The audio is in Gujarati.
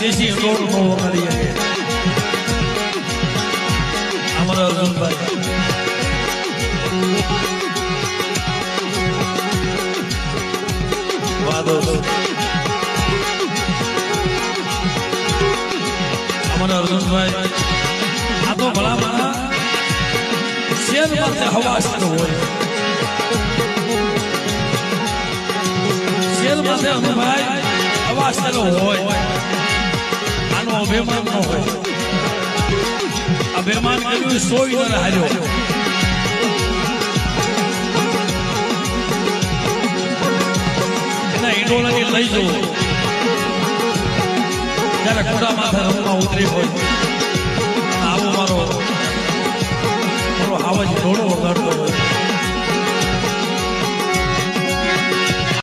દેશી રોડ નો વગાડીએ અમારા અર્જુનભાઈ વાદો અમારા અર્જુનભાઈ આ તો ભલા મારા શેર માટે હવાસ હોય શેર માટે અનુભાઈ હવાસ હોય આનો અભિમાન ન હોય અભિમાન કર્યું સોય ન હાર્યો એના ઈંડોળાની લઈ જવો ત્યારે ખોડા માથે રમવા ઉતરી હોય આવો મારો હાવજ ઢોળો વગાડતો હોય